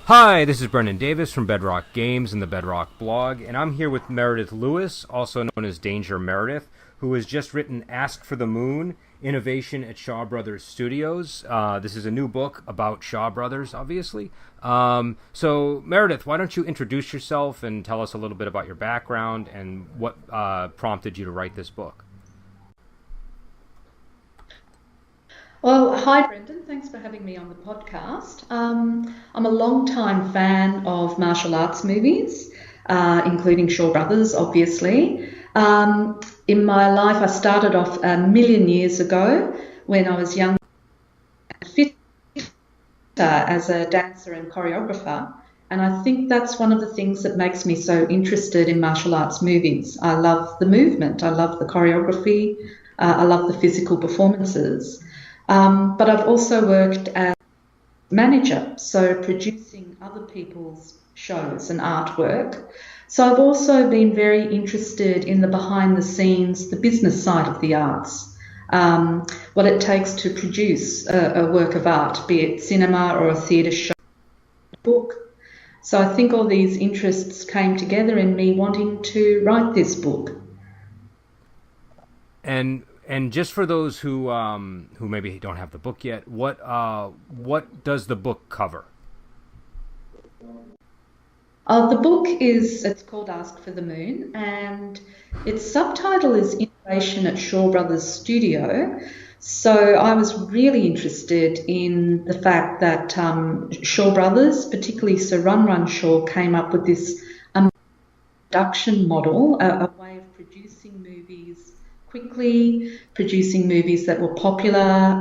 Hi, this is Brendan Davis from Bedrock Games and the Bedrock blog, and I'm here with Meredith Lewis, also known as Danger Meredith, who has just written Ask for the Moon, Innovation at Shaw Brothers Studios. This is a new book about Shaw Brothers, obviously. So, Meredith, why don't you introduce yourself and tell us a little bit about your background and what prompted you to write this book? Well, hi Brendan, thanks for having me on the podcast. I'm a long-time fan of martial arts movies, including Shaw Brothers, obviously. In my life, I started off a million years ago when I was young, fit as a dancer and choreographer. And I think that's one of the things that makes me so interested in martial arts movies. I love the movement, I love the choreography, I love the physical performances. But I've also worked as manager, so producing other people's shows and artwork. So I've also been very interested in the behind the scenes, the business side of the arts, what it takes to produce a work of art, be it cinema or a theatre show, book. So I think all these interests came together in me wanting to write this book. And just for those who maybe don't have the book yet, what does the book cover? The book it's called Ask for the Moon, and its subtitle is Innovation at Shaw Brothers Studio. So I was really interested in the fact that Shaw Brothers, particularly Sir Run Shaw, came up with this production model, a way of producing movies quickly, producing movies that were popular,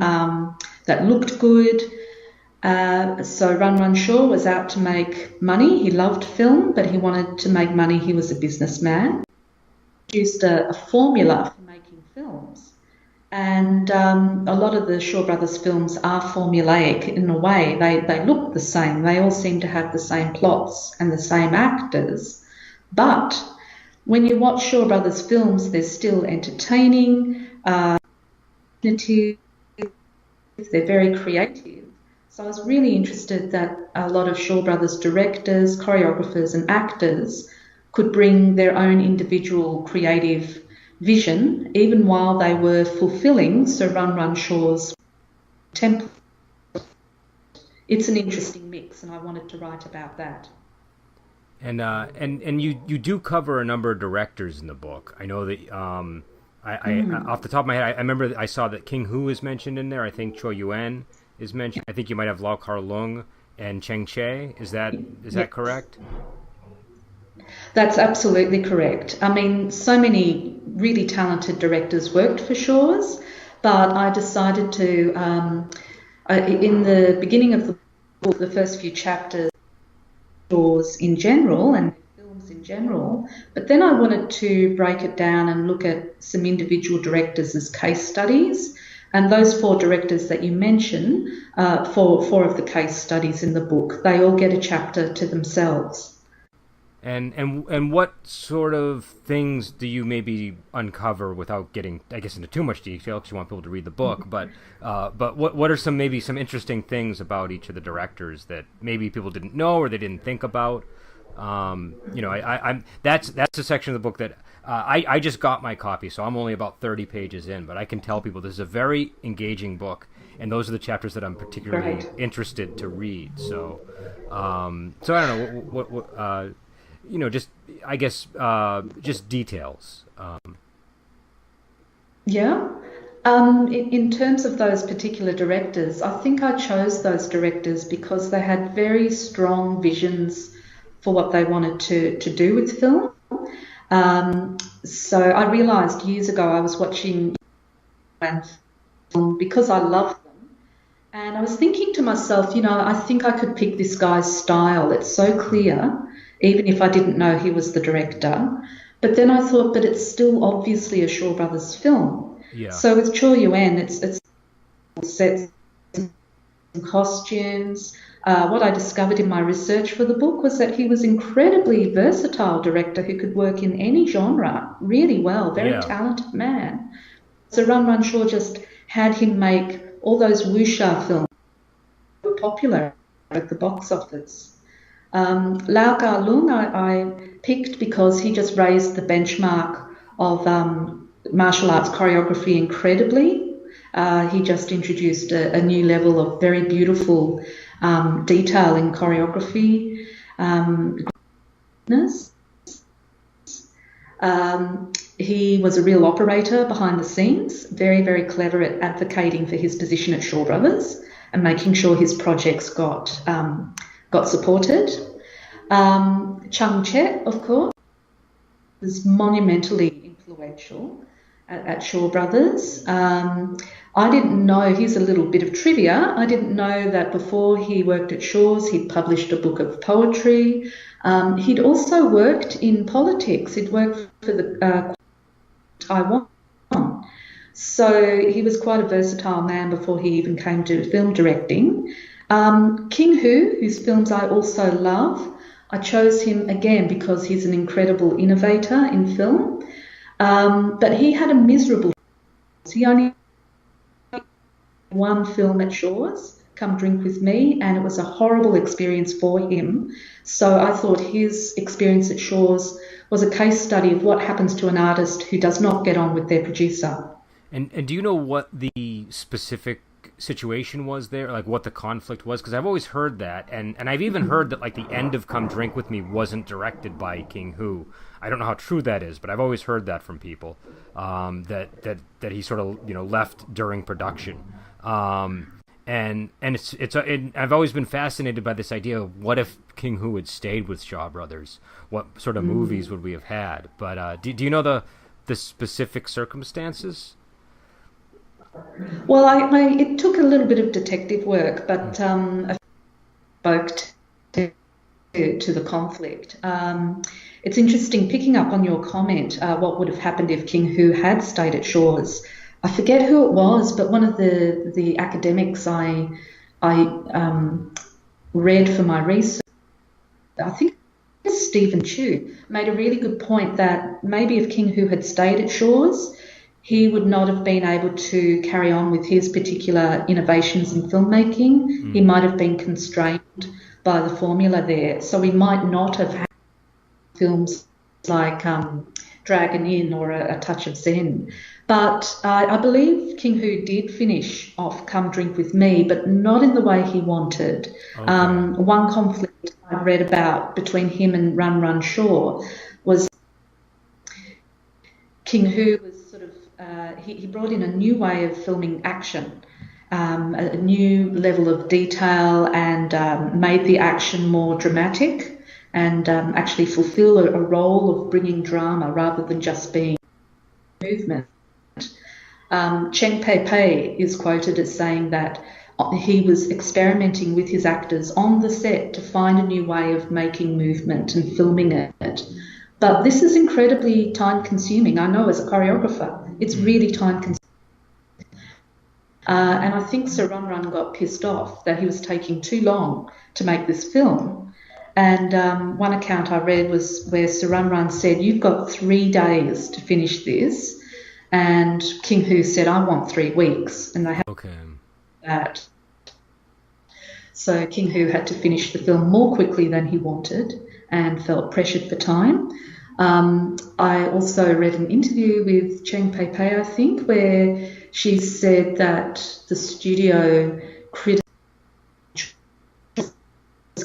that looked good. So Run Shaw was out to make money. He loved film, but he wanted to make money. He was a businessman. He used a formula for making films. And a lot of the Shaw Brothers films are formulaic in a way. They look the same. They all seem to have the same plots and the same actors. But when you watch Shaw Brothers films, they're still entertaining, they're very creative. So I was really interested that a lot of Shaw Brothers directors, choreographers and actors could bring their own individual creative vision, even while they were fulfilling Sir Run Shaw's template. It's an interesting mix, and I wanted to write about that. And you do cover a number of directors in the book. I know that I off the top of my head, I remember I saw that King Hu is mentioned in there. I think Cho Yuen is mentioned. I think you might have Lau Kar Lung and Cheng Che. Is that Yes, correct? that's absolutely correct. I mean, so many really talented directors worked for Shaw's, but I decided to, in the beginning of the book, the first few chapters, Shaw's in general and films in general, but then I wanted to break it down and look at some individual directors as case studies. And those four directors that you mention, four of the case studies in the book, they all get a chapter to themselves. And what sort of things do you maybe uncover without getting, I guess, into too much detail because you want people to read the book? But what are some interesting things about each of the directors that maybe people didn't know or they didn't think about? I'm that's a section of the book that I just got my copy, so I'm only about 30 pages in, but I can tell people this is a very engaging book, and those are the chapters that I'm particularly Great. interested to read. So I don't know just I guess just details. Yeah. In terms of those particular directors, I think I chose those directors because they had very strong visions for what they wanted to do with film. So I realised years ago I was watching film because I love them, and I was thinking to myself, I think I could pick this guy's style. It's so clear, even if I didn't know he was the director. But then I thought, but it's still obviously a Shaw Brothers film. Yeah. So with Cho Yuen, it's sets and costumes. What I discovered in my research for the book was that he was incredibly versatile director who could work in any genre really well, very Yeah. talented man. So Run Shaw just had him make all those wuxia films that were popular at the box office. Lau Ga Lung I picked because he just raised the benchmark of martial arts choreography incredibly. He just introduced a new level of very beautiful detail in choreography. He was a real operator behind the scenes, very, very clever at advocating for his position at Shaw Brothers and making sure his projects got supported. Chung Chet, of course, was monumentally influential at Shaw Brothers. I didn't know, here's a little bit of trivia, I didn't know that before he worked at Shaw's, he'd published a book of poetry. He'd also worked in politics. He'd worked for the Taiwan. So he was quite a versatile man before he even came to film directing. King Hu, whose films I also love, I chose him again because he's an incredible innovator in film. But he had a miserable... He only had one film at Shaw's, Come Drink With Me, and it was a horrible experience for him. So I thought his experience at Shaw's was a case study of what happens to an artist who does not get on with their producer. And do you know what the specific situation was there, like what the conflict was? Because I've always heard that, and I've even heard that like the end of Come Drink With Me wasn't directed by King Hu. I don't know how true that is, but I've always heard that from people, that he sort of left during production. And I've always been fascinated by this idea of what if King Hu had stayed with Shaw Brothers? What sort of movies would we have had? But do you know the specific circumstances? Well, it took a little bit of detective work, but I spoke to the conflict. It's interesting picking up on your comment, what would have happened if King Hu had stayed at Shaw's. I forget who it was, but one of the academics I read for my research, I think it's Stephen Chu, made a really good point that maybe if King Hu had stayed at Shaw's, he would not have been able to carry on with his particular innovations in filmmaking. He might have been constrained by the formula there. So we might not have had films like Dragon Inn or A Touch of Zen. But I believe King Hu did finish off Come Drink With Me, but not in the way he wanted. Okay. One conflict I read about between him and Run Run Shaw was King Hu was sort of, he brought in a new way of filming action, a new level of detail, and made the action more dramatic and actually fulfill a role of bringing drama rather than just being movement. Cheng Pei Pei is quoted as saying that he was experimenting with his actors on the set to find a new way of making movement and filming it. But this is incredibly time-consuming. I know as a choreographer, it's really time-consuming. And I think Sir Run Run got pissed off that he was taking too long to make this film. And one account I read was where Sir Run Run said, "You've got 3 days to finish this." And King Hu said, "I want 3 weeks." And they had that. So King Hu had to finish the film more quickly than he wanted and felt pressured for time. I also read an interview with Cheng Pei Pei, I think, where she said that the studio criticized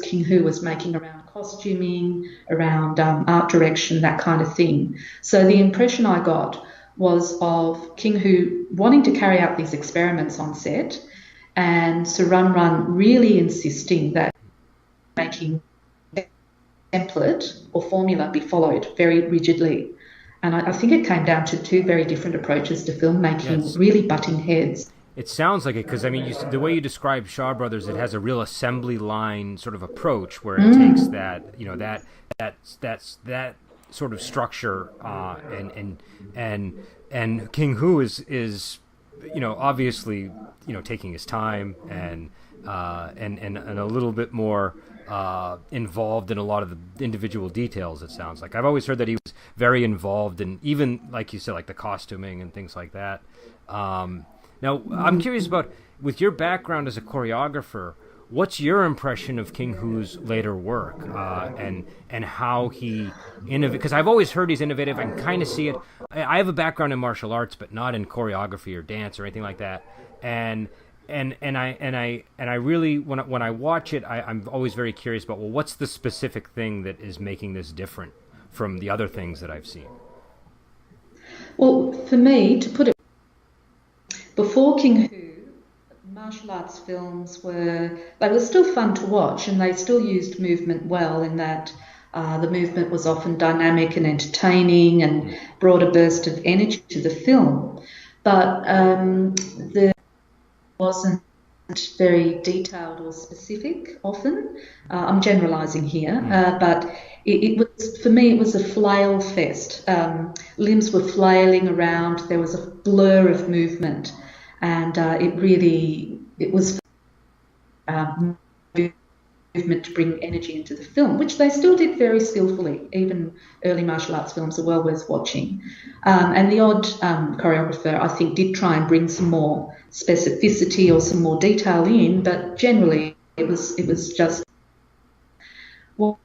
King Hu was making around costuming, around art direction, that kind of thing. So the impression I got was of King Hu wanting to carry out these experiments on set and Sir Run Run really insisting that making template or formula be followed very rigidly. And I think it came down to 2 very different approaches to filmmaking, really butting heads. It sounds like it, because I mean, the way you describe Shaw Brothers, it has a real assembly line sort of approach where it takes that, that sort of structure, and King Hu is obviously taking his time and a little bit more involved in a lot of the individual details. It sounds like I've always heard that he was very involved in, even like you said, like the costuming and things like that. Now I'm curious about, with your background as a choreographer, what's your impression of King Hu's later work, and how he innovated? Because I've always heard he's innovative. I can kind of see it. I have a background in martial arts, but not in choreography or dance or anything like that. And I really, when I watch it, I'm always very curious about, well, what's the specific thing that is making this different from the other things that I've seen? Well, for me, to put it, before King Hu, martial arts films they were still fun to watch, and they still used movement well, in that the movement was often dynamic and entertaining and brought a burst of energy to the film. But the wasn't very detailed or specific often. I'm generalising here, but it was, for me, it was a flail fest. Limbs were flailing around. There was a blur of movement, and it was movement to bring energy into the film, which they still did very skillfully. Even early martial arts films are well worth watching. And the odd choreographer, I think, did try and bring some more specificity or some more detail in, but generally it was just what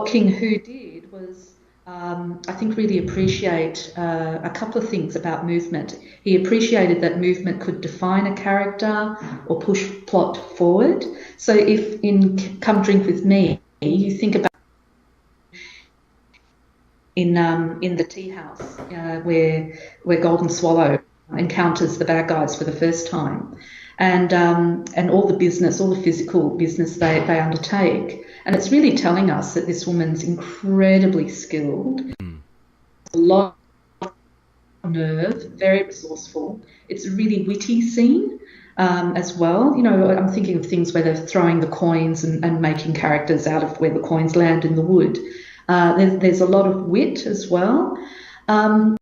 King Hu did was, I think, really appreciate a couple of things about movement. He appreciated that movement could define a character or push plot forward. So if in Come Drink With Me, you think about in the tea house where Golden Swallow encounters the bad guys for the first time, and all the physical business they undertake. And it's really telling us that this woman's incredibly skilled, a lot of nerve, very resourceful. It's a really witty scene as well. You know, I'm thinking of things where they're throwing the coins and making characters out of where the coins land in the wood. There's a lot of wit as well. Who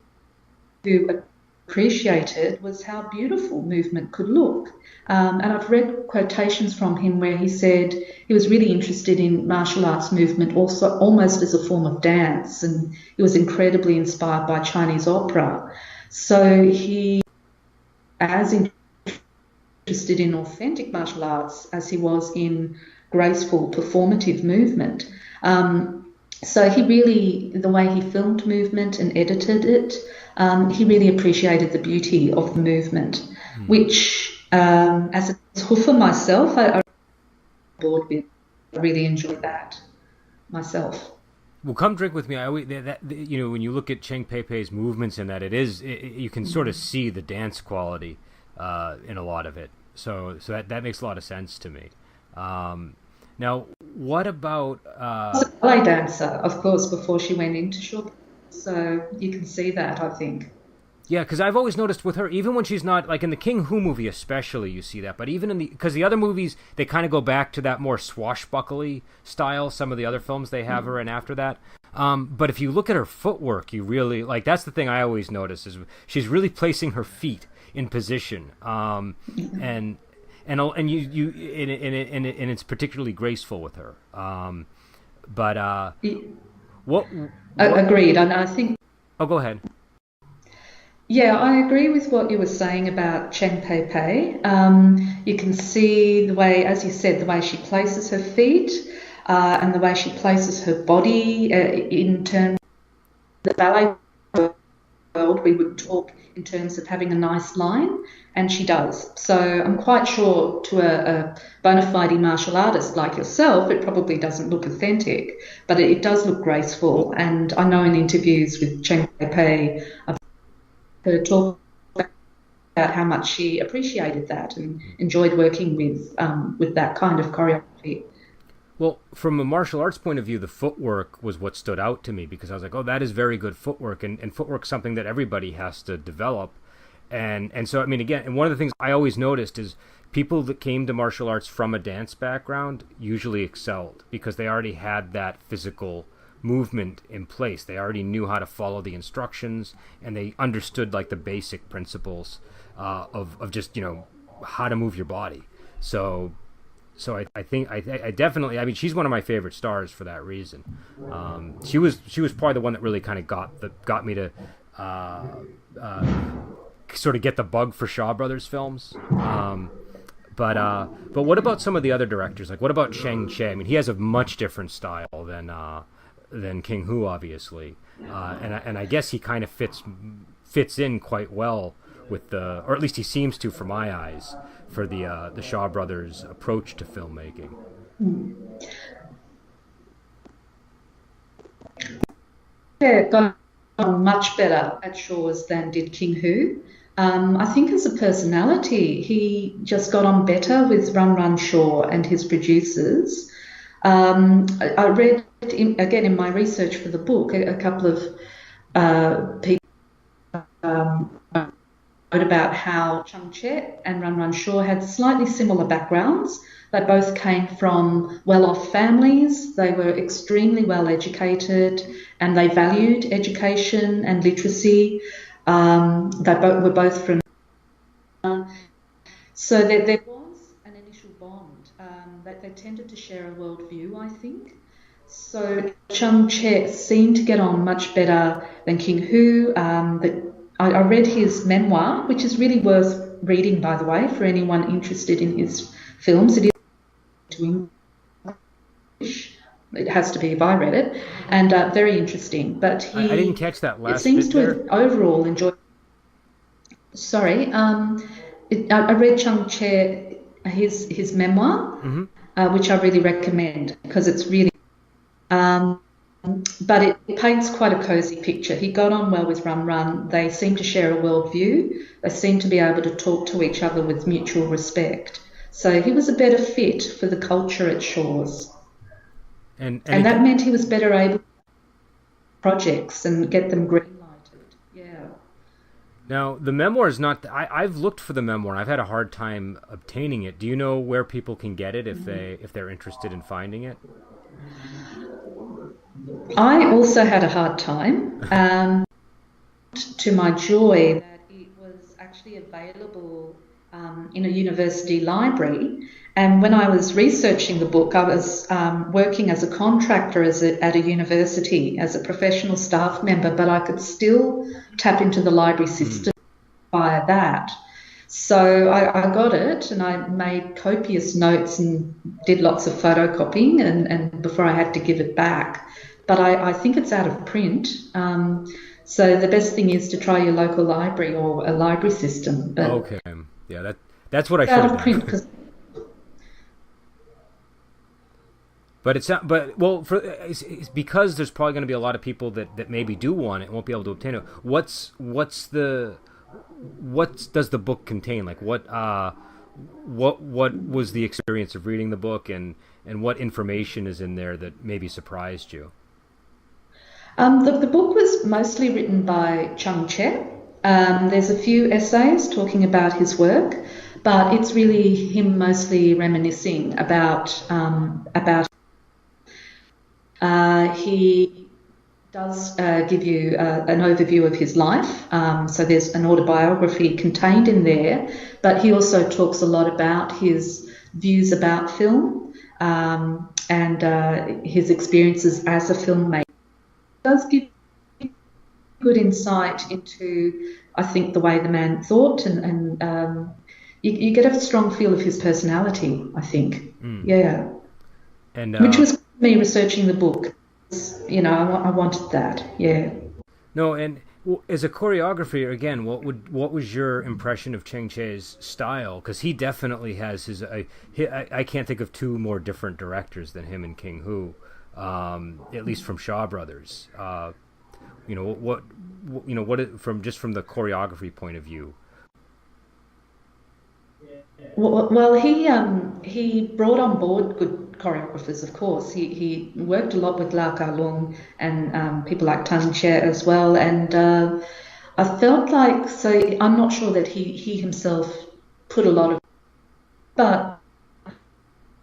appreciated was how beautiful movement could look. And I've read quotations from him where he said he was really interested in martial arts movement also almost as a form of dance, and he was incredibly inspired by Chinese opera. So he as interested in authentic martial arts as he was in graceful performative movement. So he really, the way he filmed movement and edited it, he really appreciated the beauty of the movement, which, as a hoofer myself, I bored with. I really enjoyed that myself. Well, Come Drink With Me. I always, you know, when you look at Cheng Pei Pei's movements in that, you can sort of see the dance quality in a lot of it. So that makes a lot of sense to me. Now, what about... She was a ballet dancer, of course, before she went into show. So you can see that, I think. Yeah, because I've always noticed with her, even when she's not, like in the King Hu movie especially, you see that. But even because the other movies, they kind of go back to that more swashbuckly style, some of the other films they have her in after that. But if you look at her footwork, you really, like, that's the thing I always notice, is she's really placing her feet in position. And it's particularly graceful with her. What agreed, and I think... Oh, go ahead. Yeah, I agree with what you were saying about Cheng Pei Pei. You can see the way, as you said, the way she places her feet and the way she places her body in terms of the ballet world. We would talk in terms of having a nice line, and she does. So I'm quite sure to a bona fide martial artist like yourself, it probably doesn't look authentic, but it does look graceful. And I know in interviews with Cheng Pei Pei, I've her talk about how much she appreciated that and enjoyed working with that kind of choreography. Well, from a martial arts point of view, the footwork was what stood out to me, because I was like, oh, that is very good footwork, and footwork's something that everybody has to develop. And so, I mean, again, and one of the things I always noticed is people that came to martial arts from a dance background usually excelled because they already had that physical movement in place. They already knew how to follow the instructions, and they understood like the basic principles of just, you know, how to move your body. So I think I definitely, I mean, she's one of my favorite stars for that reason. She was probably the one that really kind of got me to sort of get the bug for Shaw Brothers films. But what about some of the other directors? Like, what about Shang Che? I mean, he has a much different style than King Hu, obviously, and I guess he kind of fits in quite well with or at least he seems to, for my eyes, for the Shaw brothers' approach to filmmaking. Yeah, got on much better at Shaw's than did King Hu. I think as a personality, he just got on better with Run Run Shaw and his producers. I read, again, in my research for the book, a couple of people wrote about how Chung Chet and Run Run Shaw had slightly similar backgrounds. They both came from well-off families. They were extremely well educated and they valued education and literacy. Were both from... So there was an initial bond. They tended to share a worldview, I think. So Chung Che seemed to get on much better than King Hu. I read his memoir, which is really worth reading, by the way, for anyone interested in his films. It is to English. It has to be if I read it, and very interesting. But I didn't catch that last. It seems bit to there. have overall enjoyed. Sorry, I read Chung Che his memoir, which I really recommend because it's really. But it paints quite a cosy picture. He got on well with Run Run. They seem to share a worldview. They seem to be able to talk to each other with mutual respect. So he was a better fit for the culture at Shaw's. And that meant he was better able to projects and get them green-lighted. Yeah. Now, the memoir is not... I've looked for the memoir, and I've had a hard time obtaining it. Do you know where people can get it if they're interested in finding it? I also had a hard time. To my joy, that it was actually available in a university library. And when I was researching the book, I was working as a contractor at a university as a professional staff member, but I could still tap into the library system via that. So I got it and I made copious notes and did lots of photocopying and before I had to give it back. But I think it's out of print. So the best thing is to try your local library or a library system. But okay. Yeah, that's what I should have have done. Out of print. But it's not. But well, it's because there's probably going to be a lot of people that maybe do want it and won't be able to obtain it. What does the book contain? Like what was the experience of reading the book and what information is in there that maybe surprised you? The book was mostly written by Chung Che. There's a few essays talking about his work, but it's really him mostly reminiscing about. He does give you an overview of his life. So there's an autobiography contained in there, but he also talks a lot about his views about film and his experiences as a filmmaker. It does give good insight into, I think, the way the man thought, and you get a strong feel of his personality, I think. Yeah. And which was me researching the book. You know, I wanted that. Yeah. No, and as a choreographer, again, what was your impression of Chang Che's style? Because he definitely has his. I can't think of two more different directors than him and King Hu, at least from Shaw Brothers. What from the choreography point of view. Well, he brought on board good choreographers, of course. He worked a lot with Lau Ka Lung and people like Tang Che as well. And I felt like, so I'm not sure that he himself put a lot of, but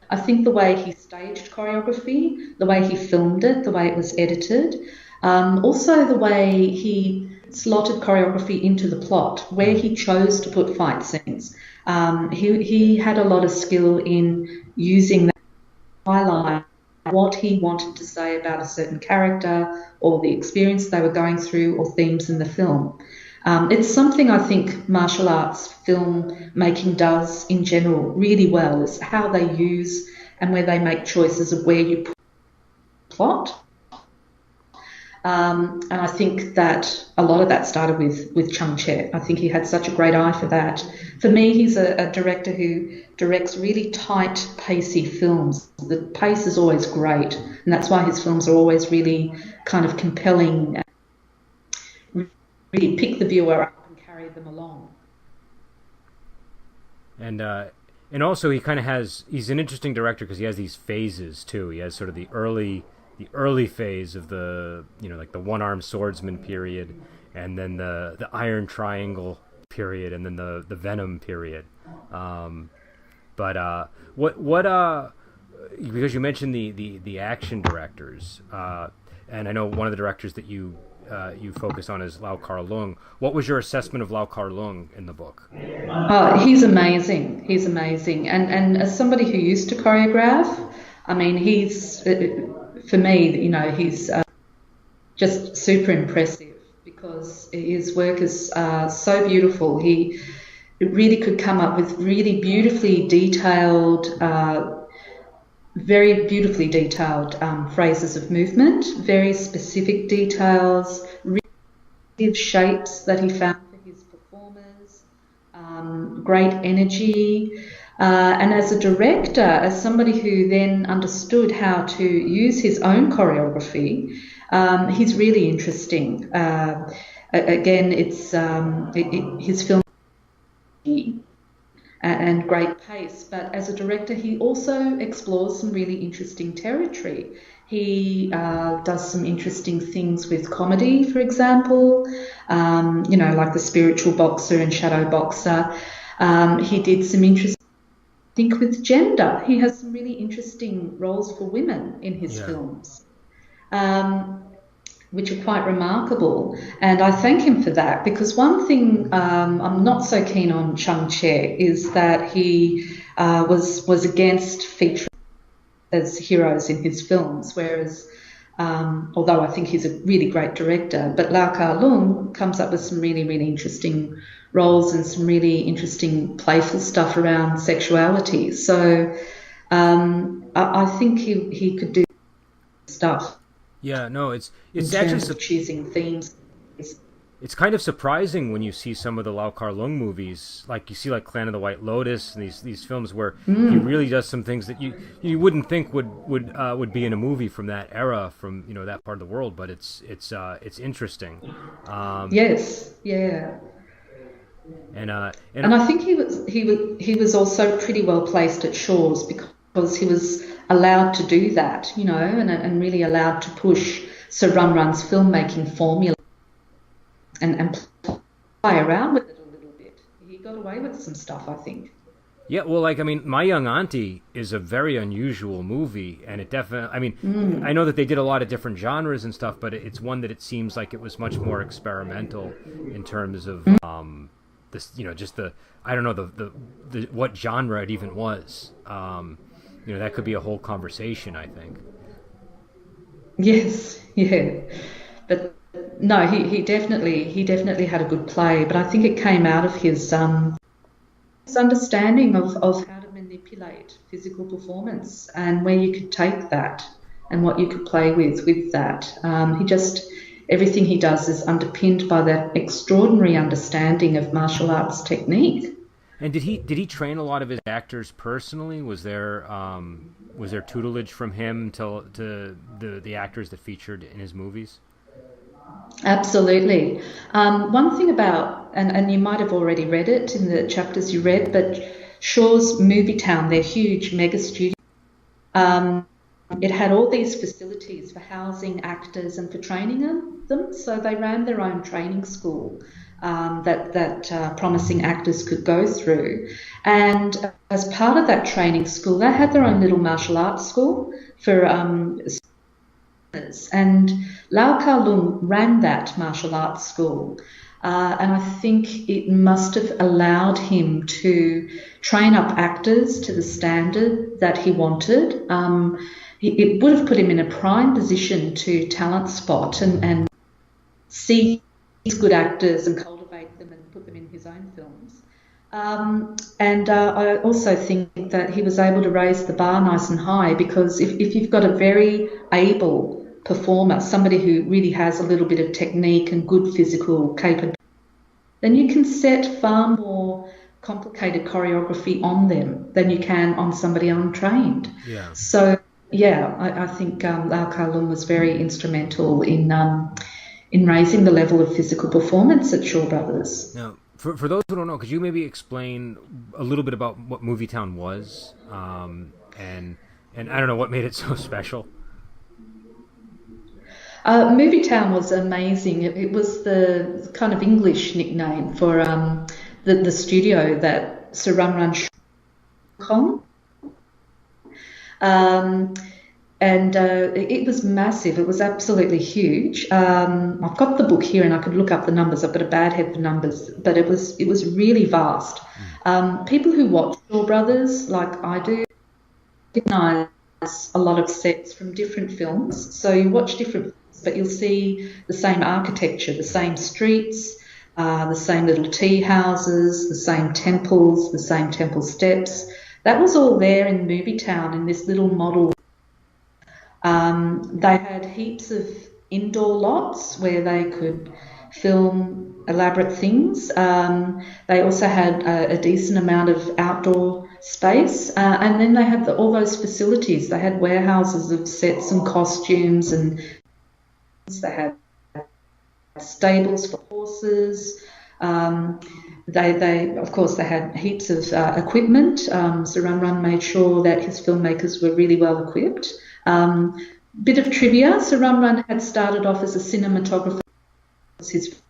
I think the way he staged choreography, the way he filmed it, the way it was edited, also the way he slotted choreography into the plot, where he chose to put fight scenes. He had a lot of skill in using that to highlight what he wanted to say about a certain character or the experience they were going through or themes in the film. It's something I think martial arts filmmaking does in general really well, is how they use and where they make choices of where you put plot. And I think that a lot of that started with Chung Che. I think he had such a great eye for that. For me, he's a director who directs really tight, pacey films. The pace is always great, and that's why his films are always really kind of compelling, really pick the viewer up and carry them along. And also he kind of he's an interesting director because he has these phases too. He has sort of the early phase of the, like the one-armed swordsman period, and then the Iron Triangle period, and then the Venom period. But because you mentioned the action directors, and I know one of the directors that you focus on is Lau Kar-leung. What was your assessment of Lau Kar-leung in the book? He's amazing. He's amazing, and as somebody who used to choreograph, I mean, he's, for me, he's just super impressive because his work is so beautiful. He really could come up with really beautifully detailed, very beautifully detailed phrases of movement, very specific details, really shapes that he found for his performers, great energy. And as a director, as somebody who then understood how to use his own choreography, he's really interesting. Again, it's his film and great pace, but as a director, he also explores some really interesting territory. He does some interesting things with comedy, for example, like The Spiritual Boxer and Shadow Boxer. He did some interesting, I think, with gender. He has some really interesting roles for women in his films, which are quite remarkable. And I thank him for that, because one thing I'm not so keen on Chung Che is that he was against featuring as heroes in his films, whereas although I think he's a really great director, but Lau Kar-leung comes up with some really, really interesting roles and some really interesting playful stuff around sexuality. So I think he could do stuff. Yeah, no, it's actually choosing themes. It's kind of surprising when you see some of the Lau Kar-leung movies, like you see like Clan of the White Lotus and these films where he really does some things that you wouldn't think would be in a movie from that era, from that part of the world, but it's interesting. Yes, yeah. And I think he was also pretty well placed at Shaw's because he was allowed to do that, and really allowed to push Sir Run Run's filmmaking formula and play around with it a little bit. He got away with some stuff, I think. Yeah, well, My Young Auntie is a very unusual movie, and it definitely, I know that they did a lot of different genres and stuff, but it's one that it seems like it was much more experimental in terms of this, just I don't know, the what genre it even was. That could be a whole conversation, I think. Yes, yeah. But no, he definitely had a good play, but I think it came out of his understanding of how to manipulate physical performance and where you could take that and what you could play with that. Everything he does is underpinned by that extraordinary understanding of martial arts technique. And did he train a lot of his actors personally? Was there tutelage from him to the actors that featured in his movies? Absolutely. One thing about, and you might have already read it in the chapters you read, but Shaw's Movie Town, their huge mega studio, it had all these facilities for housing actors and for training them. So they ran their own training school that promising actors could go through. And as part of that training school, they had their own little martial arts school for and Lau Kar-leung ran that martial arts school, and I think it must have allowed him to train up actors to the standard that he wanted. It would have put him in a prime position to talent spot and see these good actors and cultivate his own films. And I also think that he was able to raise the bar nice and high, because if you've got a very able performer, somebody who really has a little bit of technique and good physical capability, then you can set far more complicated choreography on them than you can on somebody untrained. Yeah. So, yeah, I think Lau Kar-Lum was very instrumental in raising the level of physical performance at Shaw Brothers. Now, for those who don't know, could you maybe explain a little bit about what Movietown was, and I don't know what made it so special? Movietown was amazing. It was the kind of English nickname for the studio that Sir Run Run Kong. And it was massive. It was absolutely huge. I've got the book here, and I could look up the numbers. I've got a bad head for numbers, but it was really vast. People who watch Shaw Brothers, like I do, recognize a lot of sets from different films. So you watch different films, but you'll see the same architecture, the same streets, the same little tea houses, the same temples, the same temple steps. That was all there in Movietown in this little model. They had heaps of indoor lots where they could film elaborate things. They also had a decent amount of outdoor space, and then they had all those facilities. They had warehouses of sets and costumes, and they had stables for horses. They of course they had heaps of equipment. Sir Run Run made sure that his filmmakers were really well equipped. Bit of trivia: Sir Run Run had started off as a cinematographer. It was his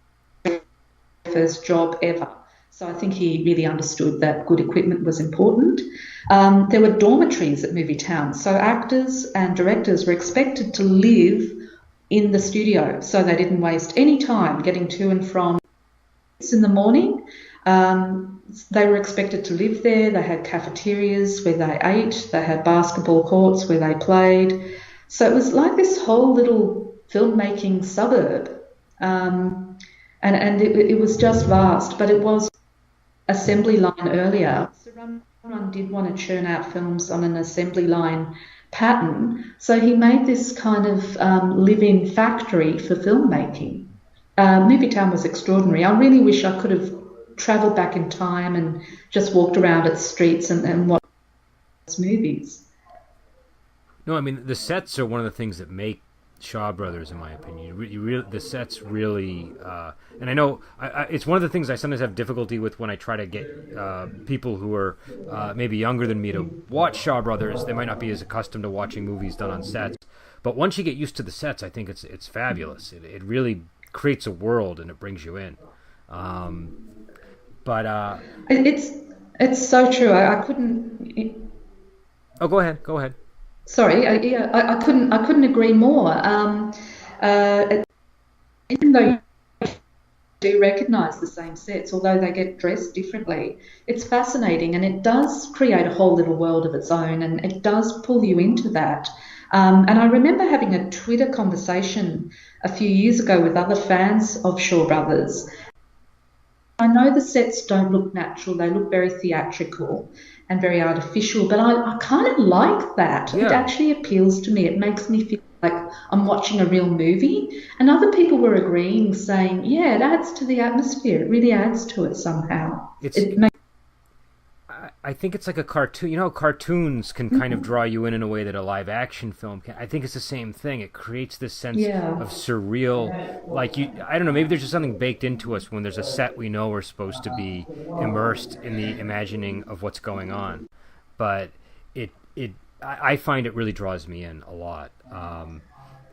first job ever. So I think he really understood that good equipment was important. There were dormitories at Movietown, so actors and directors were expected to live in the studio, so they didn't waste any time getting to and from in the morning. They were expected to live there. They had cafeterias where they ate. They had basketball courts where they played. So it was like this whole little filmmaking suburb. And it was just vast, but it was assembly line earlier. So Run Run did want to churn out films on an assembly line pattern, so he made this kind of live-in factory for filmmaking. Movietown was extraordinary. I really wish I could have travelled back in time and just walked around its streets and watched movies. No, I mean, the sets are one of the things that make Shaw Brothers, in my opinion. The sets really, and I know it's one of the things I sometimes have difficulty with when I try to get people who are maybe younger than me to watch Shaw Brothers. They might not be as accustomed to watching movies done on sets, but once you get used to the sets, I think it's fabulous. It really creates a world and it brings you in. It's so true. I couldn't. Oh, go ahead. Sorry, I couldn't agree more. Even though you do recognise the same sets, although they get dressed differently, it's fascinating, and it does create a whole little world of its own, and it does pull you into that. And I remember having a Twitter conversation a few years ago with other fans of Shaw Brothers. I know the sets don't look natural, they look very theatrical and very artificial, but I kind of like that. Yeah. It actually appeals to me. It makes me feel like I'm watching a real movie. And other people were agreeing, saying, yeah, it adds to the atmosphere. It really adds to it somehow. I think it's like a cartoon. You know, cartoons can kind of draw you in a way that a live action film can. I think it's the same thing. It creates this sense of surreal, like I don't know, maybe there's just something baked into us when there's a set we know we're supposed to be immersed in the imagining of what's going on. But I find it really draws me in a lot.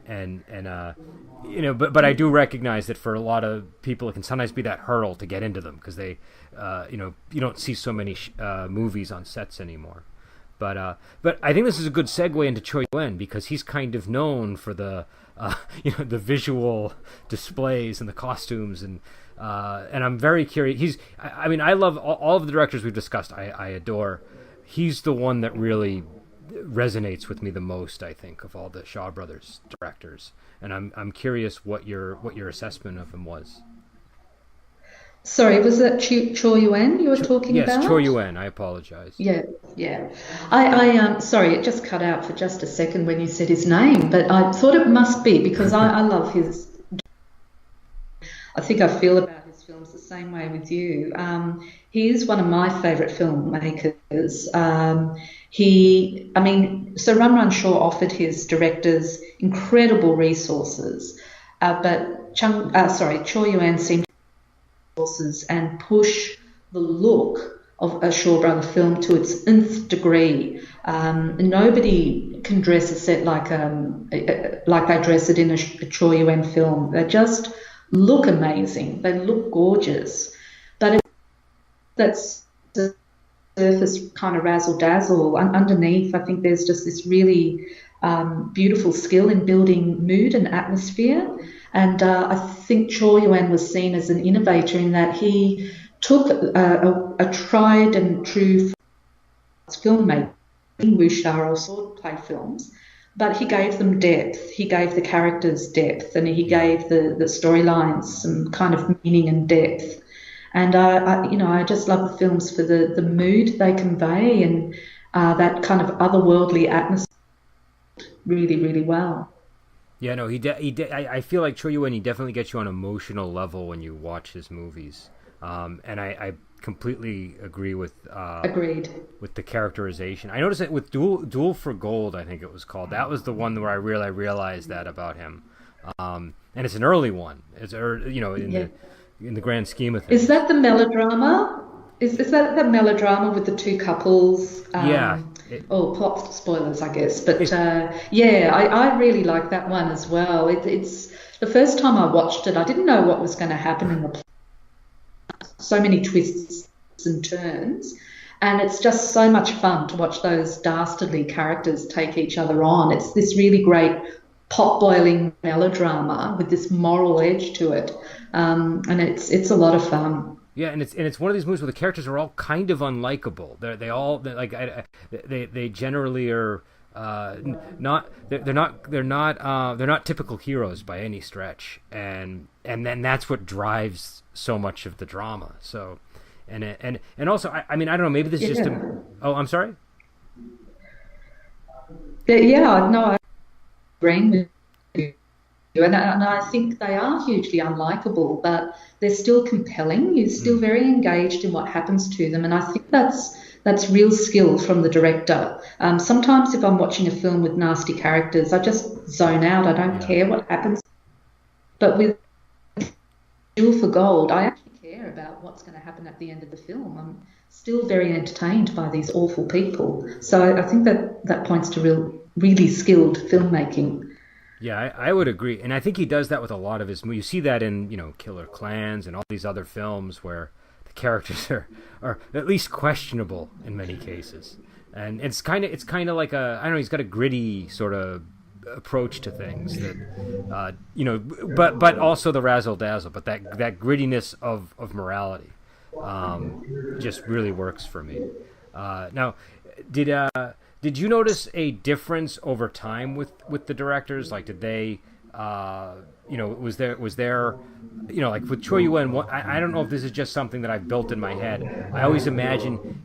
You know, but I do recognize that for a lot of people, it can sometimes be that hurdle to get into them because they, you know, you don't see so many movies on sets anymore. But I think this is a good segue into Choi Yuen because he's kind of known for the, you know, the visual displays and the costumes and I'm very curious. I mean, I love all of the directors we've discussed. I adore. He's the one that really resonates with me the most, I think, of all the Shaw Brothers directors, and I'm curious what your assessment of him was. Sorry, was that Cho Yuan you were talking Yes, Chor about? Yuen. I apologize. Yeah, yeah. Sorry, it just cut out for just a second when you said his name, but I thought it must be because I love his. I think I feel about his films the same way with you. He is one of my favourite filmmakers. I mean, so Run Run Shaw offered his directors incredible resources, but Chor Yuan seemed resources and push the look of a Shaw Brother film to its nth degree. Nobody can dress a set like they dress it in a Shaw Yuen film. They just look amazing. They look gorgeous, but that's the surface kind of razzle dazzle. Underneath, I think there's just this really beautiful skill in building mood and atmosphere. And I think Chor Yuen was seen as an innovator in that he took a tried and true filmmaking, wuxia or swordplay films, but he gave them depth. He gave the characters depth, and he gave the storylines some kind of meaning and depth. And I just love the films for the mood they convey and that kind of otherworldly atmosphere really, really well. Yeah, no, I feel like Chor Yuen, he definitely gets you on an emotional level when you watch his movies. And I completely agree Agreed. with the characterization. I noticed that with Duel for Gold, I think it was called. That was the one where I really realized that about him. And it's an early one. Yeah. In the grand scheme of Is things. that the melodrama? Is that the melodrama with the two couples? Yeah, it, Oh, plot spoilers, I guess. But it, yeah, I really like that one as well. It's the first time I watched it, I didn't know what was going to happen in the plot. So many twists and turns. And it's just so much fun to watch those dastardly characters take each other on. It's this really great pot boiling melodrama with this moral edge to it. And it's a lot of fun. yeah, and it's one of these movies where the characters are all kind of unlikable. They generally are not they're not typical heroes by any stretch, and then that's what drives so much of the drama. So, and also I mean I don't know, maybe this is just Yeah. a, oh, I'm sorry. Yeah, no, I agree with you. And I think they are hugely unlikable, but they're still compelling. You're still Mm, very engaged in what happens to them, and I think that's real skill from the director. Sometimes if I'm watching a film with nasty characters, I just zone out. I don't yeah. care what happens. But with Duel for Gold, I actually care about what's going to happen at the end of the film. I'm still very entertained by these awful people. So I think that points to really skilled filmmaking. Yeah, I would agree, and I think he does that with a lot of his movies. You see that in Killer Clans and all these other films where the characters are at least questionable in many cases, and it's kind of like a, I don't know, he's got a gritty sort of approach to things that but also the razzle dazzle, but that grittiness of morality just really works for me. Now, did did you notice a difference over time with the directors? Like, did they, was there, like with Choi Yuen? I don't know if this is just something that I've built in my head. I always imagine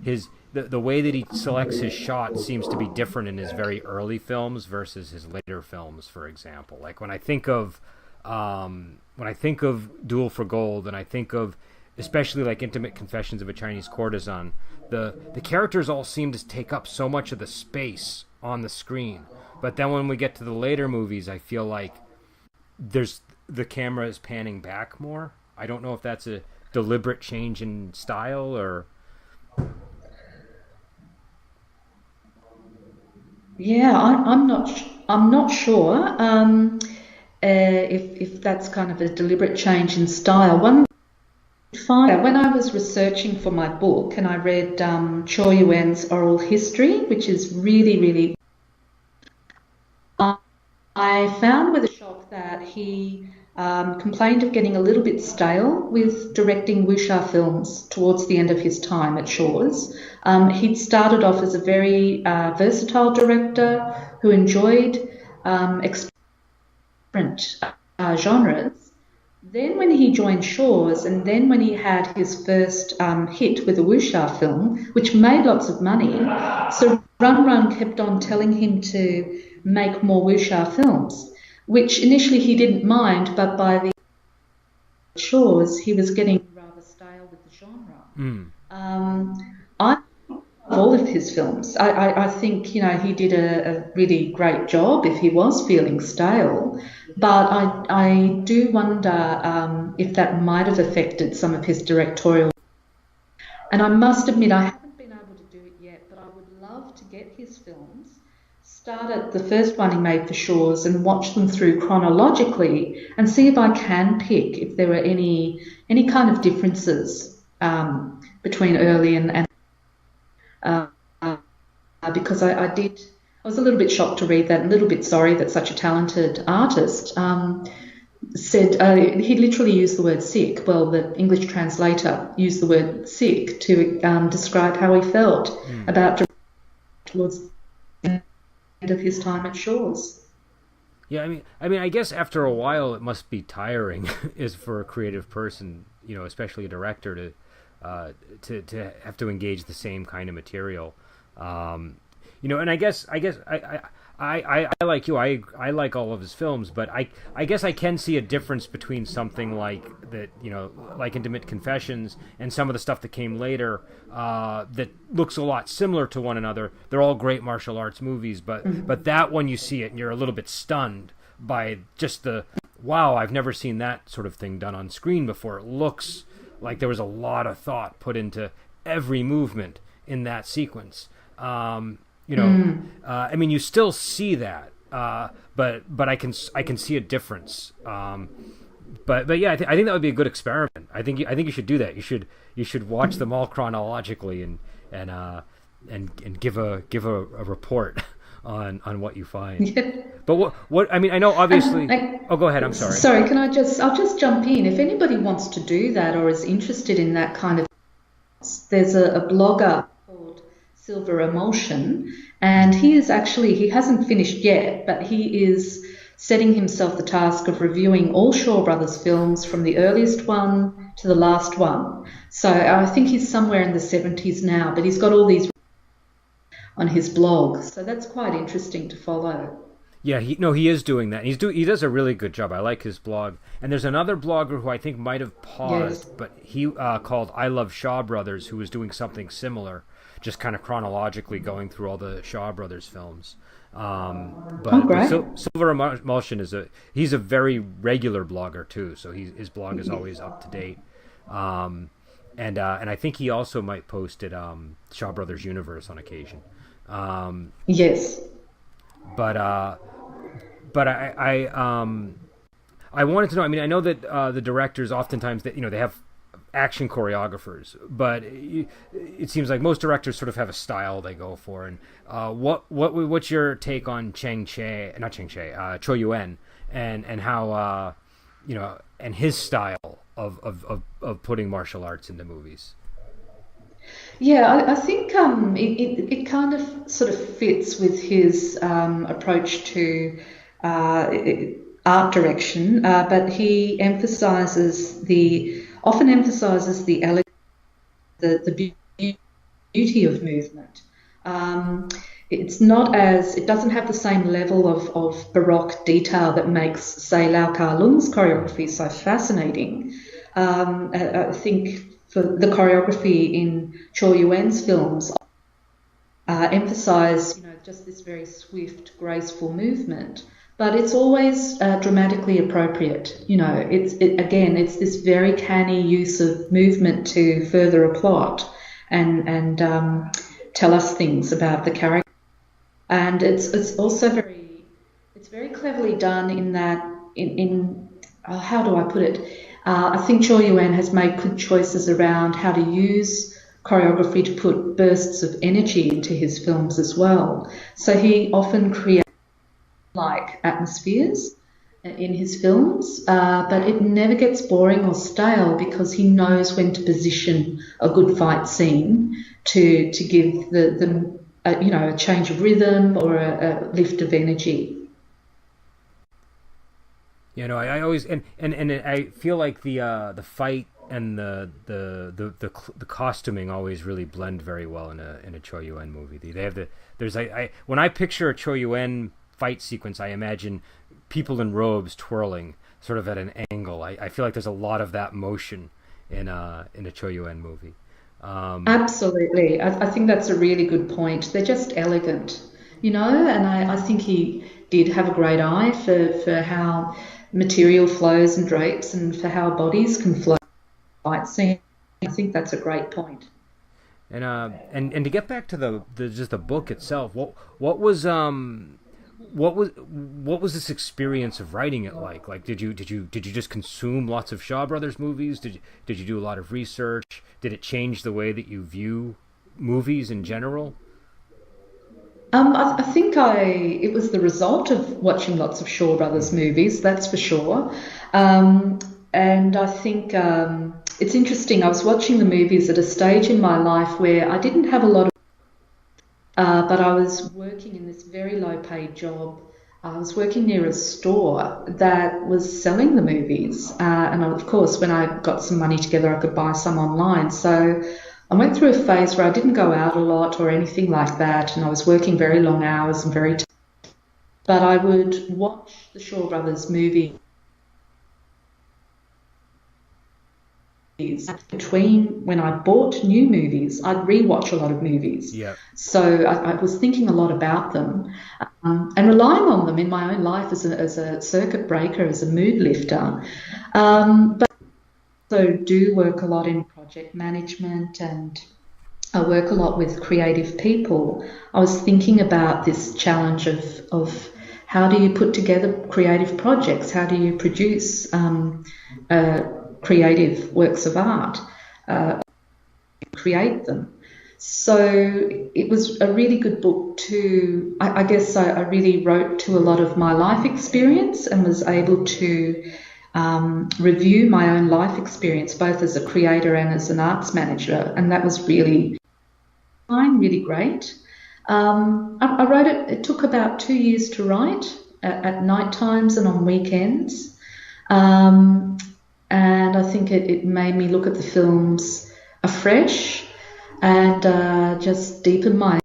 the way that he selects his shots seems to be different in his very early films versus his later films. For example, like when I think of Duel for Gold, and I think of especially like Intimate Confessions of a Chinese Courtesan, the characters all seem to take up so much of the space on the screen. But then when we get to the later movies, I feel like the camera is panning back more. I don't know if that's a deliberate change in style or. Yeah, I'm not sure if that's kind of a deliberate change in style. One fine. When I was researching for my book, and I read Chor Yuen's Oral History, which is really, really, I found with a shock that he complained of getting a little bit stale with directing wuxia films towards the end of his time at Shaw's. He'd started off as a very versatile director who enjoyed different genres. Then when he joined Shaw's, and then when he had his first hit with a wuxia film, which made lots of money, so Run Run kept on telling him to make more wuxia films, which initially he didn't mind, but by the Shaw's, he was getting rather stale with the genre. I love all of his films. I think, he did a really great job if he was feeling stale. But I do wonder if that might have affected some of his directorial. And I must admit, I haven't been able to do it yet, but I would love to get his films, start at the first one he made for Shaw's and watch them through chronologically and see if I can pick if there were any kind of differences between early and because I was a little bit shocked to read that, a little bit sorry that such a talented artist said he literally used the word sick. Well, the English translator used the word sick to describe how he felt about towards the end of his time at Shaw's. Yeah, I mean, I guess after a while it must be tiring, is for a creative person, especially a director, to have to engage the same kind of material. And I guess I like you. I like all of his films, but I guess I can see a difference between something like that, like Intimate Confessions, and some of the stuff that came later that looks a lot similar to one another. They're all great martial arts movies, but that one, you see it and you're a little bit stunned by just wow, I've never seen that sort of thing done on screen before. It looks like there was a lot of thought put into every movement in that sequence. I mean, you still see that, but I can see a difference. But yeah, I think that would be a good experiment. I think you should do that. You should watch them all chronologically and give a report on what you find. Yeah. But what I mean, I know obviously. Go ahead. I'm sorry. Sorry, I'll just jump in. If anybody wants to do that or is interested in that kind of, there's a blogger called Silver Emulsion, and he hasn't finished yet, but he is setting himself the task of reviewing all Shaw Brothers films from the earliest one to the last one. So I think he's somewhere in the 70s now, but he's got all these on his blog. So that's quite interesting to follow. Yeah, he is doing that. He does a really good job. I like his blog. And there's another blogger who I think might have paused, but he called I Love Shaw Brothers, who was doing something similar, just kind of chronologically going through all the Shaw Brothers films. But Silver Emulsion he's a very regular blogger too, so his blog is always up to date. And I think he also might post at Shaw Brothers Universe on occasion. Yes. But I wanted to know. I mean, I know that the directors oftentimes they have action choreographers, but it seems like most directors sort of have a style they go for. And what's your take on Cho Yuen, and how and his style of putting martial arts into movies? Yeah, I think it kind of sort of fits with his approach to art direction, but he often emphasizes the elegance, the beauty of movement. It doesn't have the same level of baroque detail that makes, say, Lau Kar Lung's choreography so fascinating. I think for the choreography in Cho Yuen's films emphasize, just this very swift, graceful movement, but it's always dramatically appropriate. It's this very canny use of movement to further a plot and tell us things about the character. And it's also very cleverly done in that how do I put it? I think Cho Yuen has made good choices around how to use choreography to put bursts of energy into his films as well. So he often creates like atmospheres in his films, but it never gets boring or stale because he knows when to position a good fight scene to give the a change of rhythm or a lift of energy. You know, I always and I feel like the fight and the costuming always really blend very well in a Choi Yuen movie. They have there's I when I picture a Choi Yuen fight sequence, I imagine people in robes twirling sort of at an angle. I feel like there's a lot of that motion in a Choi Yuen movie. Um, Absolutely. I think that's a really good point. They're just elegant, and I think he did have a great eye for how material flows and drapes and for how bodies can flow. Fight scene. I think that's a great point. and to get back to the just the book itself, what was what was this experience of writing it like? Like, did you just consume lots of Shaw Brothers movies? Did you do a lot of research? Did it change the way that you view movies in general? I think it was the result of watching lots of Shaw Brothers movies, that's for sure. Um, and I think it's interesting. I was watching the movies at a stage in my life where I didn't have a lot of, but I was working in this very low paid job. I was working near a store that was selling the movies. And of course, when I got some money together, I could buy some online. So I went through a phase where I didn't go out a lot or anything like that. And I was working very long hours and but I would watch the Shaw Brothers movies between when I bought new movies, I'd rewatch a lot of movies. Yeah. So I was thinking a lot about them and relying on them in my own life as a circuit breaker, as a mood lifter. But I also do work a lot in project management and I work a lot with creative people. I was thinking about this challenge of how do you put together creative projects? How do you produce creative works of art, create them? So it was a really good book to, I guess I really wrote to a lot of my life experience and was able to review my own life experience, both as a creator and as an arts manager. And that was really fine, really great. I wrote it, it took about 2 years to write at night times and on weekends. Um, and I think it made me look at the films afresh and just deepen my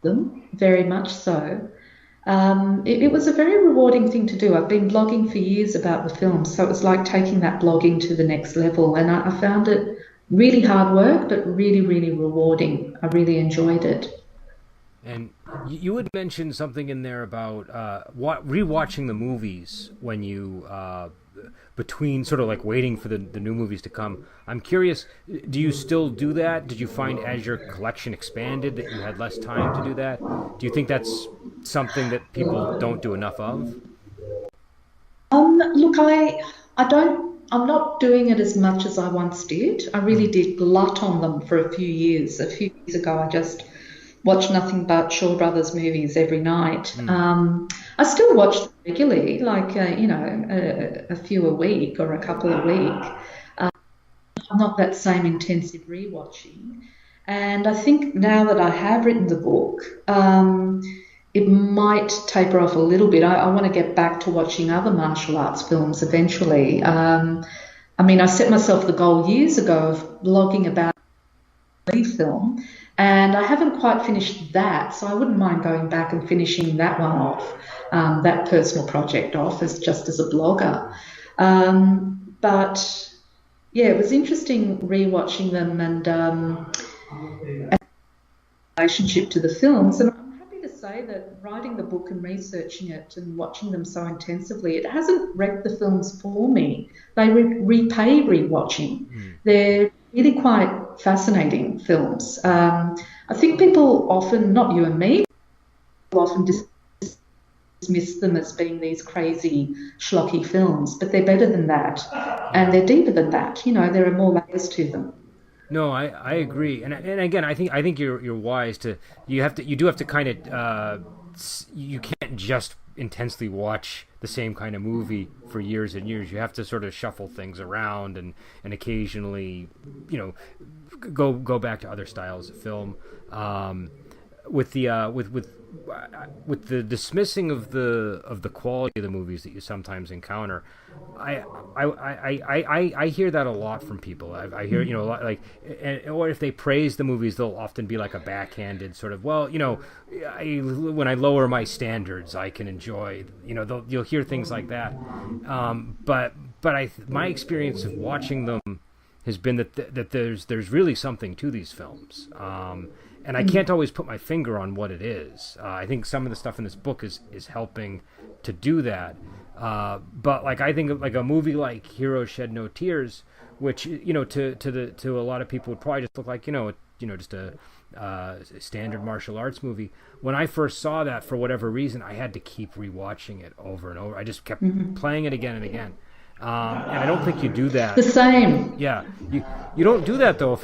them very much so. It was a very rewarding thing to do. I've been blogging for years about the films, so it was like taking that blogging to the next level, and I found it really hard work, but really, really rewarding. I really enjoyed it. And you had mentioned something in there about rewatching the movies when you between sort of like waiting for the new movies to come. I'm curious, do you still do that? Did you find as your collection expanded that you had less time to do that? Do you think that's something that people don't do enough of? Look, I'm not doing it as much as I once did. I really Mm, did glut on them for a few years. A few years ago, I just watched nothing but Shaw Brothers movies every night. mm. I still watch them regularly, like, a few a week or a couple a week. Not that same intensive rewatching. And I think now that I have written the book, it might taper off a little bit. I want to get back to watching other martial arts films eventually. I mean, I set myself the goal years ago of blogging about a film, and I haven't quite finished that, so I wouldn't mind going back and finishing that one off, that personal project off as just as a blogger. But yeah, it was interesting rewatching them and relationship to the films. And I'm happy to say that writing the book and researching it and watching them so intensively, it hasn't wrecked the films for me. They repay rewatching. They're really quite fascinating films. I think people often, not you and me, often dismiss them as being these crazy, schlocky films, but they're better than that, and they're deeper than that. There are more layers to them. No, I agree, and again, I think you're wise to you do have to kind of you can't just intensely watch the same kind of movie for years and years. You have to sort of shuffle things around and occasionally, you know, go back to other styles of film. With with the dismissing of the quality of the movies that you sometimes encounter, I hear that a lot from people. I hear, a lot, like, or if they praise the movies, they'll often be like a backhanded sort of, well, when I lower my standards, I can enjoy, you'll hear things like that. But my experience of watching them has been that there's really something to these films. And I can't always put my finger on what it is. I think some of the stuff in this book is helping to do that. But like, I think like a movie like Heroes Shed No Tears, which to a lot of people would probably just look like just a standard martial arts movie. When I first saw that, for whatever reason, I had to keep rewatching it over and over. I just kept playing it again and again. And I don't think you do that. The same. Yeah, you don't do that though if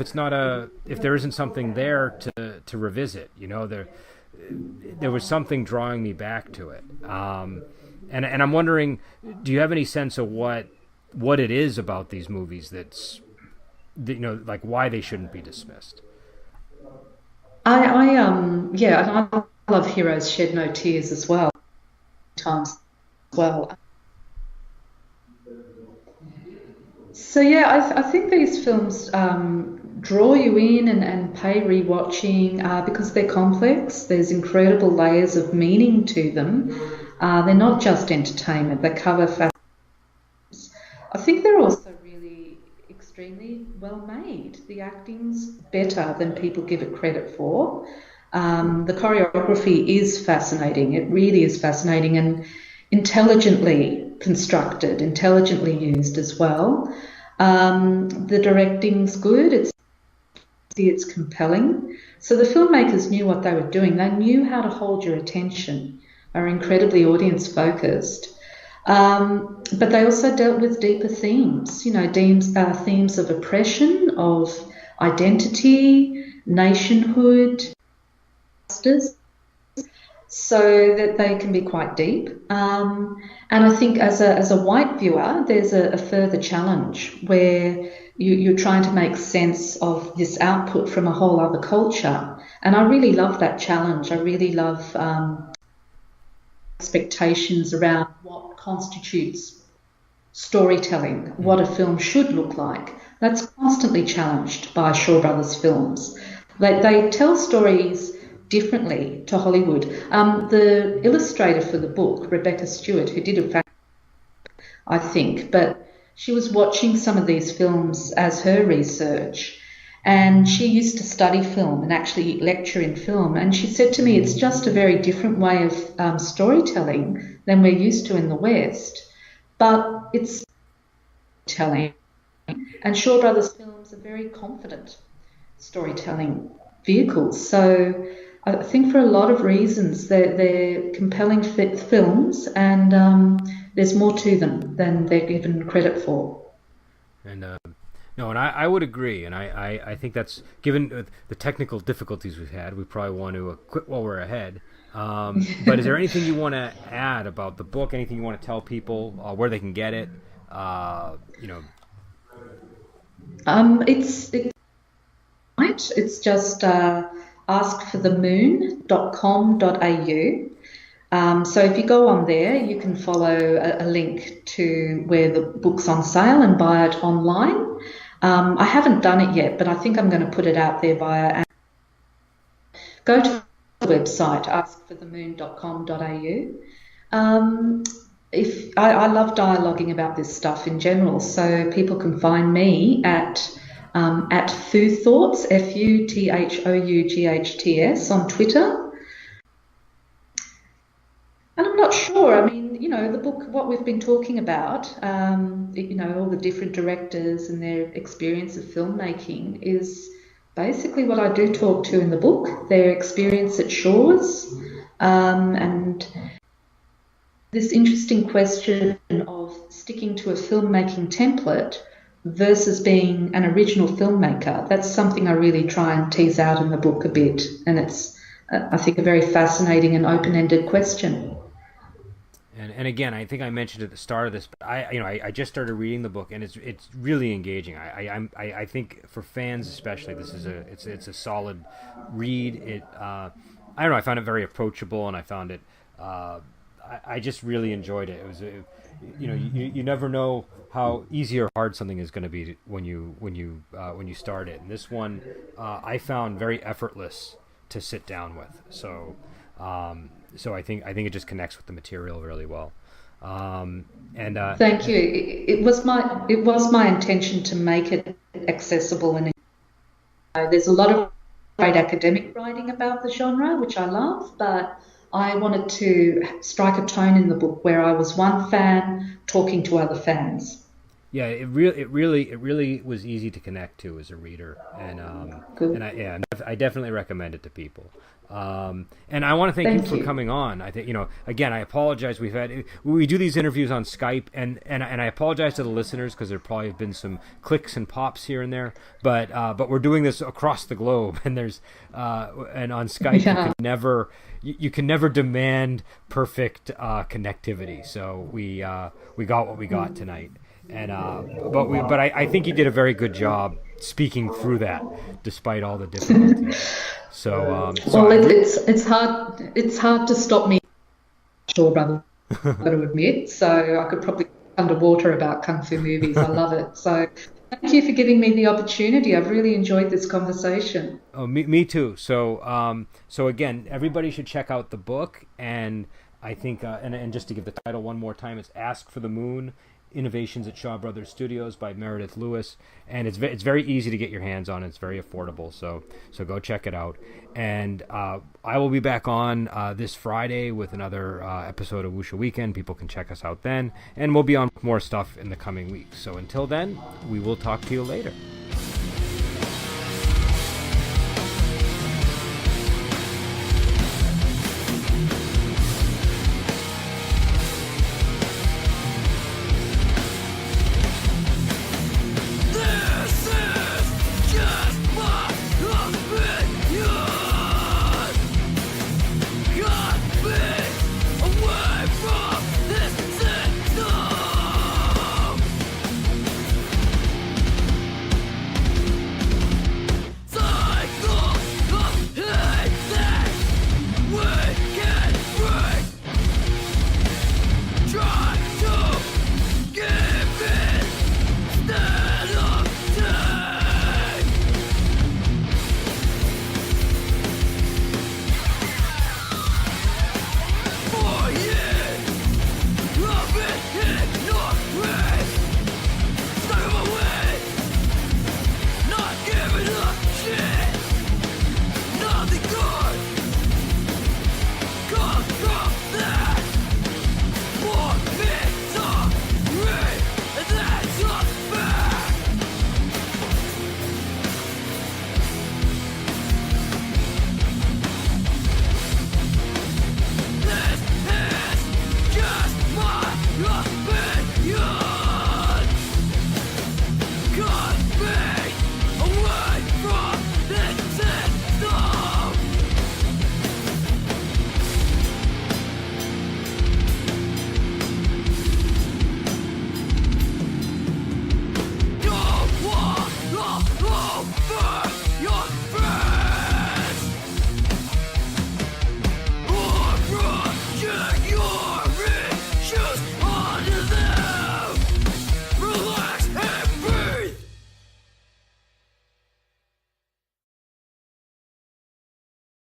there isn't something there to revisit. There was something drawing me back to it. And I'm wondering, do you have any sense of what it is about these movies like why they shouldn't be dismissed? And I love Heroes Shed No Tears as well. Times as well. So yeah, I think these films draw you in and pay rewatching because they're complex. There's incredible layers of meaning to them. They're not just entertainment. They cover facets. I think they're also really extremely well made. The acting's better than people give it credit for. The choreography is fascinating. It really is fascinating and intelligently constructed, intelligently used as well. The directing's good. It's compelling. So the filmmakers knew what they were doing. They knew how to hold your attention. They were incredibly audience focused. But they also dealt with deeper themes, themes of oppression, of identity, nationhood, justice, so that they can be quite deep. And I think as a white viewer, there's a further challenge where you're trying to make sense of this output from a whole other culture. And I really love that challenge. I really love expectations around what constitutes storytelling, what a film should look like. That's constantly challenged by Shaw Brothers films. They tell stories differently to Hollywood. The illustrator for the book, Rebecca Stewart, who did in fact, I think, but she was watching some of these films as her research, and she used to study film and actually lecture in film, and she said to me it's just a very different way of storytelling than we're used to in the West, but it's telling, and Shaw Brothers films are very confident storytelling vehicles. So I think for a lot of reasons they're compelling films, and there's more to them than they're given credit for. And no, and I would agree, and I think that's, given the technical difficulties we've had, we probably want to quit while we're ahead. But is there anything you want to add about the book? Anything you want to tell people where they can get it? It's just askforthemoon.com.au. So if you go on there, you can follow a link to where the book's on sale and buy it online. I haven't done it yet, but I think I'm going to put it out there via. Go to the website askforthemoon.com.au. If I love dialoguing about this stuff in general, so people can find me at Foo Thoughts, FUTHOUGHTS on Twitter. And I'm not sure. I mean, the book, what we've been talking about, all the different directors and their experience of filmmaking is basically what I do talk to in the book, their experience at Shaw's, and this interesting question of sticking to a filmmaking template versus being an original filmmaker. That's something I really try and tease out in the book a bit, and it's, I think, a very fascinating and open-ended question. And again, I think I mentioned at the start of this, but I just started reading the book, and it's really engaging. I think for fans especially, it's a solid read. I don't know. I found it very approachable, and I found it. I just really enjoyed it. It was, you never know how easy or hard something is going to be when you start it. And this one, I found very effortless to sit down with. So I think it just connects with the material really well. And Thank you. It was my intention to make it accessible, and there's a lot of great academic writing about the genre, which I love, but I wanted to strike a tone in the book where I was one fan talking to other fans. yeah, it really was easy to connect to as a reader, and Good. I definitely recommend it to people. And I want to thank you Thank for you. coming on. I think again, I apologize. We do these interviews on Skype, and I apologize to the listeners because there probably have been some clicks and pops here and there. But we're doing this across the globe, and and on Skype Yeah. you can never demand perfect connectivity. So we got what we got tonight. And but I think you did a very good job speaking through that, despite all the difficulties. So Well, it's hard to stop me, sure, brother. I've got to admit. So I could probably underwater about kung fu movies. I love it. So thank you for giving me the opportunity. I've really enjoyed this conversation. oh, me too. So again, everybody should check out the book, and I think and just to give the title one more time, it's Ask for the Moon: Innovations at Shaw Brothers Studios by Meredith Lewis, and it's very easy to get your hands on. It's very affordable, so go check it out. And I will be back on this Friday with another episode of Wuxia Weekend. People can check us out then, and we'll be on more stuff in the coming weeks. So until then, we will talk to you later.